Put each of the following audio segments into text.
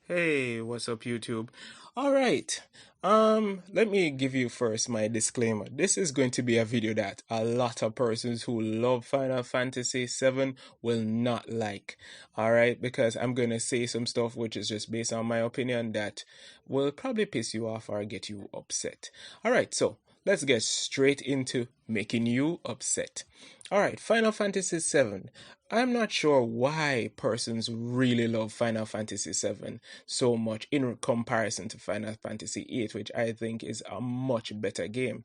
Hey, what's up, YouTube? All right. Let me give you first my disclaimer. This is going to be a video that a lot of persons who love Final Fantasy 7 will not like. All right, because I'm going to say some stuff which is just based on my opinion that will probably piss you off or get you upset. All right, so let's get straight into making you upset. All right, Final Fantasy 7. I'm not sure why persons really love Final Fantasy 7 so much in comparison to Final Fantasy 8, which I think is a much better game.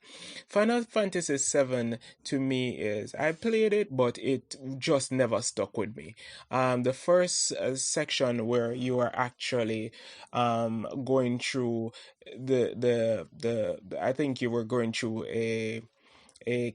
Final Fantasy 7 to me is I played it, but it just never stuck with me. The first section where you are actually going through I think you were going through a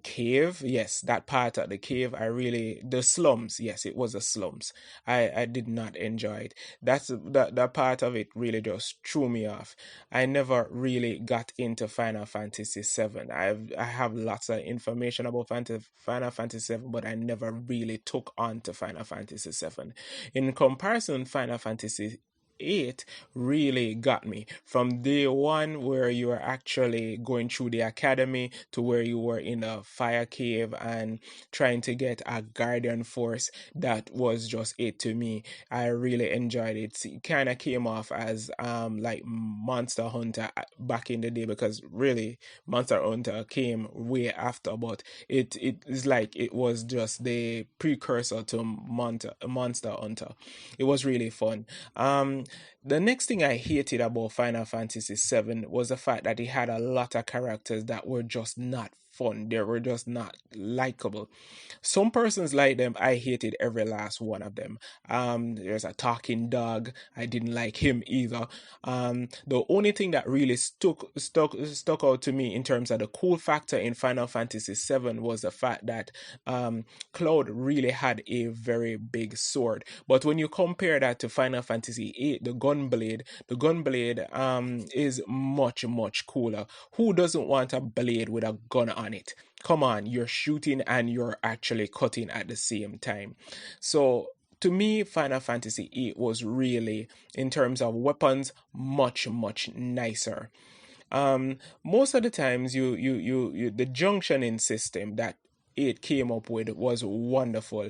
cave. Yes, that part of the cave, the slums. Yes, it was the slums. I did not enjoy it. That part of it really just threw me off. I never really got into Final Fantasy 7. I have lots of information about Final Fantasy 7, but I never really took on to Final Fantasy 7. In comparison, Final Fantasy 8 really got me from day one, where you were actually going through the academy to where you were in a fire cave and trying to get a guardian force. That was just it to me. I really enjoyed it. It kind of came off as like Monster Hunter back in the day, because really Monster Hunter came way after, but it is like it was just the precursor to Monster Hunter. It was really fun. The next thing I hated about Final Fantasy VII was the fact that it had a lot of characters that were just not fun. They were just not likable. Some persons like them. I hated every last one of them. There's a talking dog. I didn't like him either. The only thing that really stuck out to me in terms of the cool factor in Final Fantasy VII was the fact that Cloud really had a very big sword. But when you compare that to Final Fantasy VIII, the gunblade is much cooler. Who doesn't want a blade with a gun on it? Come on, you're shooting and you're actually cutting at the same time. So to me, Final Fantasy VIII was really, in terms of weapons, much nicer. Most of the times, the junctioning system that it came up with was wonderful.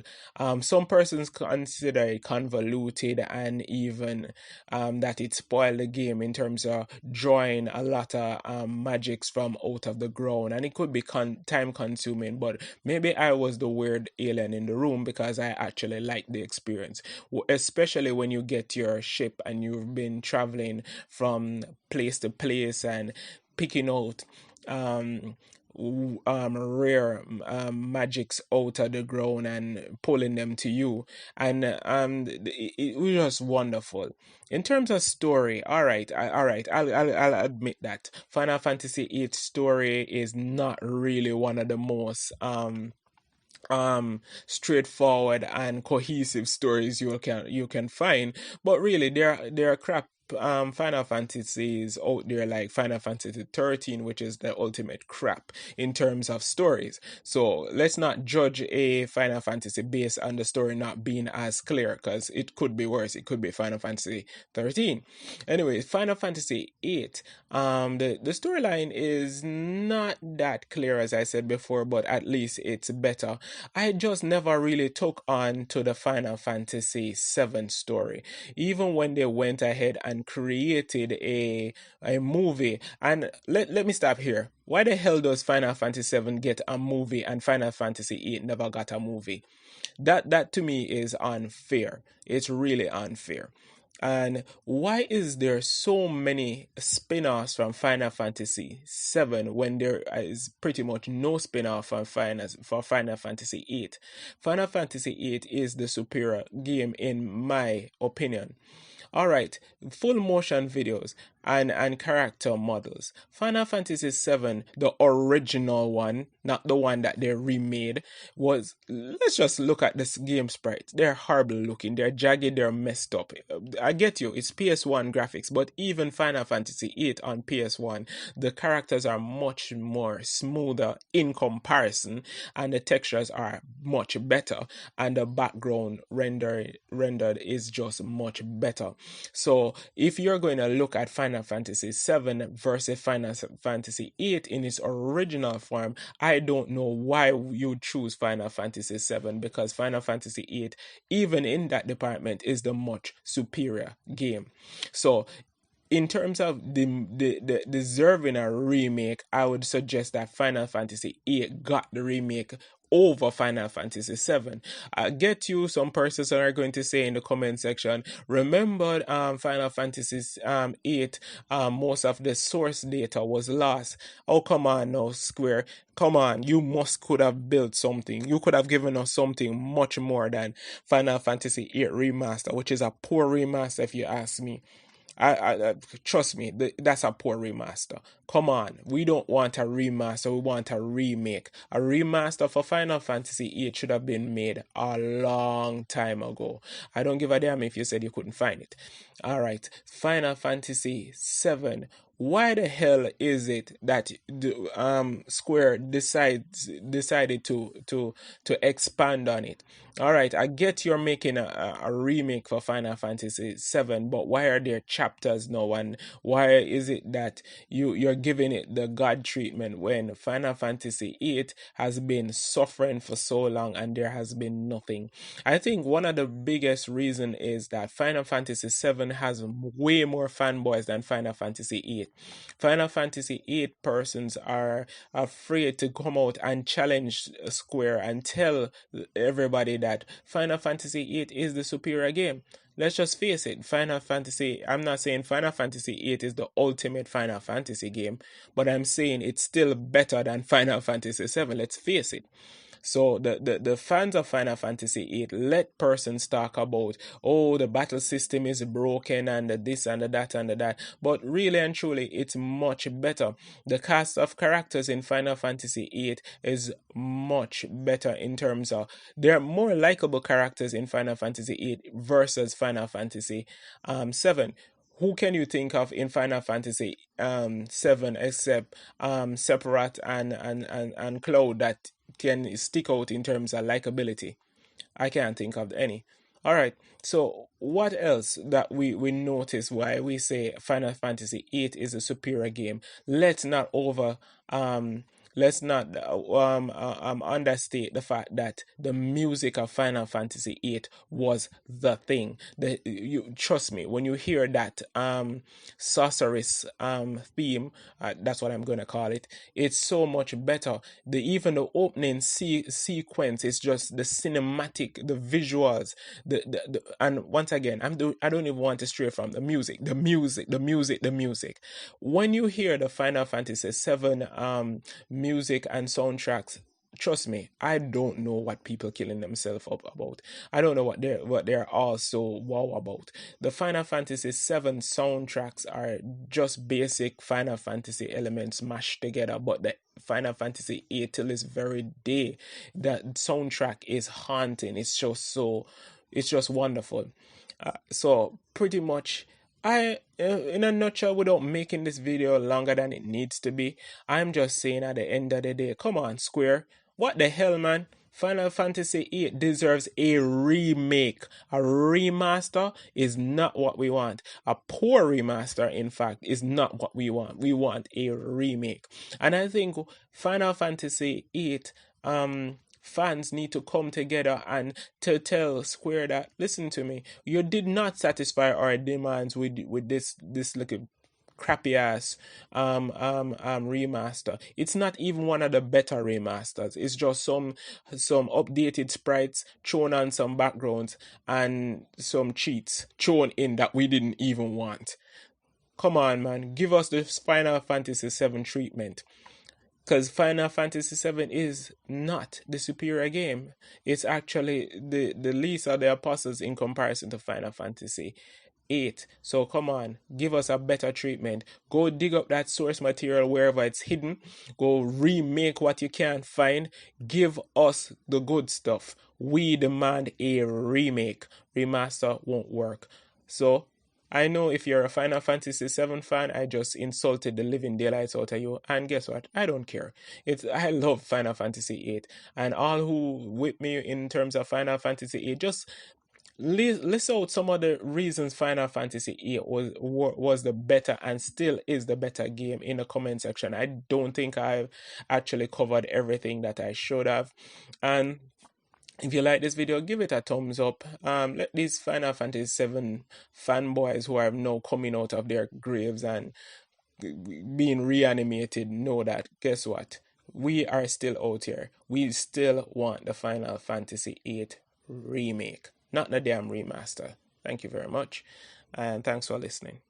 Some persons consider it convoluted, and even that it spoiled the game in terms of drawing a lot of magics from out of the ground, and it could be time consuming. But maybe I was the weird alien in the room, because I actually liked the experience, especially when you get your ship and you've been traveling from place to place and picking out um, rare magics out of the ground and pulling them to you, and it was just wonderful. In terms of story, all right, I'll admit that Final Fantasy VIII story is not really one of the most straightforward and cohesive stories you can find. But really, there are crap Final Fantasies out there, like Final Fantasy 13, which is the ultimate crap in terms of stories. So let's not judge a Final Fantasy based on the story not being as clear, because it could be worse. It could be Final Fantasy 13. Anyway, Final Fantasy 8, the storyline is not that clear, as I said before, but at least it's better. I just never really took on to the Final Fantasy 7 story, even when they went ahead and created a movie. And let me stop here. Why the hell does Final Fantasy 7 get a movie and Final Fantasy 8 never got a movie? That to me is unfair. It's really unfair. And why is there so many spin-offs from Final Fantasy 7 when there is pretty much no spin-off for Final Fantasy 8? Final Fantasy 8 is the superior game in my opinion. All right, full motion videos and character models. Final Fantasy VII, the original one, not the one that they remade, was. Let's just look at this game sprites. They're horrible looking. They're jagged. They're messed up. I get you. It's PS1 graphics, but even Final Fantasy VIII on PS1, the characters are much more smoother in comparison, and the textures are much better, and the background rendered is just much better. So if you're going to look at Final Fantasy 7 versus Final Fantasy 8 in its original form, I don't know why you choose Final Fantasy 7, because Final Fantasy 8, even in that department, is the much superior game. So in terms of the deserving a remake, I would suggest that Final Fantasy 8 got the remake over Final Fantasy 7. I get you, some persons are going to say in the comment section, remember Final Fantasy 8, most of the source data was lost. Oh, come on now, Square. Come on, you must could have built something. You could have given us something much more than Final Fantasy 8 Remaster, which is a poor remaster if you ask me. I trust me, that's a poor remaster. Come on, we don't want a remaster, we want a remake. A remaster for Final Fantasy 8 should have been made a long time ago. I don't give a damn if you said you couldn't find it. All right, Final Fantasy 7. Why the hell is it that the Square decided to expand on it? All right, I get you're making a remake for Final Fantasy 7, but why are there chapters now, and why is it that you're giving it the god treatment when Final Fantasy 8 has been suffering for so long and there has been nothing? I think one of the biggest reason is that Final Fantasy 7 has way more fanboys than Final Fantasy 8. Final Fantasy 8 persons are afraid to come out and challenge Square and tell everybody that Final Fantasy 8 is the superior game. Let's just face it, I'm not saying Final Fantasy 8 is the ultimate Final Fantasy game, but I'm saying it's still better than Final Fantasy 7, let's face it. So the fans of Final Fantasy 8 let persons talk about, oh, the battle system is broken and the this and the that and the that, but really and truly it's much better. The cast of characters in Final Fantasy 8 is much better in terms of, there are more likable characters in Final Fantasy 8 versus Final Fantasy 7. Who can you think of in Final Fantasy 7 except Sephiroth and Cloud that can stick out in terms of likability? I can't think of any. All right. So what else that we notice why we say Final Fantasy 8 is a superior game? Let's not over let's not understate the fact that the music of Final Fantasy 8 was the thing. You trust me, when you hear that sorceress theme, that's what I'm gonna call it. It's so much better. Even the opening sequence is just the cinematic, the visuals, and once again, I don't even want to stray from the music, the music. When you hear the Final Fantasy 7 music and soundtracks, trust me, I don't know what people killing themselves up about. I don't know what they're all so wow about. The Final Fantasy 7 soundtracks are just basic Final Fantasy elements mashed together, but the Final Fantasy 8 till this very day, that soundtrack is haunting. It's just wonderful. So pretty much, in a nutshell, without making this video longer than it needs to be, I'm just saying at the end of the day, come on, Square, what the hell, man? Final Fantasy 8 deserves a remake. A remaster is not what we want. A poor remaster, in fact, is not what we want. We want a remake. And I think Final Fantasy 8 fans need to come together and to tell Square that, listen to me, you did not satisfy our demands with this little crappy ass remaster. It's not even one of the better remasters. It's just some updated sprites thrown on some backgrounds and some cheats thrown in that we didn't even want. Come on, man, give us the Final Fantasy 7 treatment. Because Final Fantasy 7 is not the superior game. It's actually the least of the apostles in comparison to Final Fantasy 8. So come on, give us a better treatment. Go dig up that source material wherever it's hidden. Go remake what you can't find. Give us the good stuff. We demand a remake. Remaster won't work. So I know if you're a Final Fantasy 7 fan, I just insulted the living daylights out of you. And guess what? I don't care. I love Final Fantasy 8. And all who with me in terms of Final Fantasy 8, just list out some of the reasons Final Fantasy 8 was the better and still is the better game in the comment section. I don't think I've actually covered everything that I should have. And if you like this video, give it a thumbs up. Let these Final Fantasy 7 fanboys who are now coming out of their graves and being reanimated know that, guess what? We are still out here. We still want the Final Fantasy 8 remake, not the damn remaster. Thank you very much, and thanks for listening.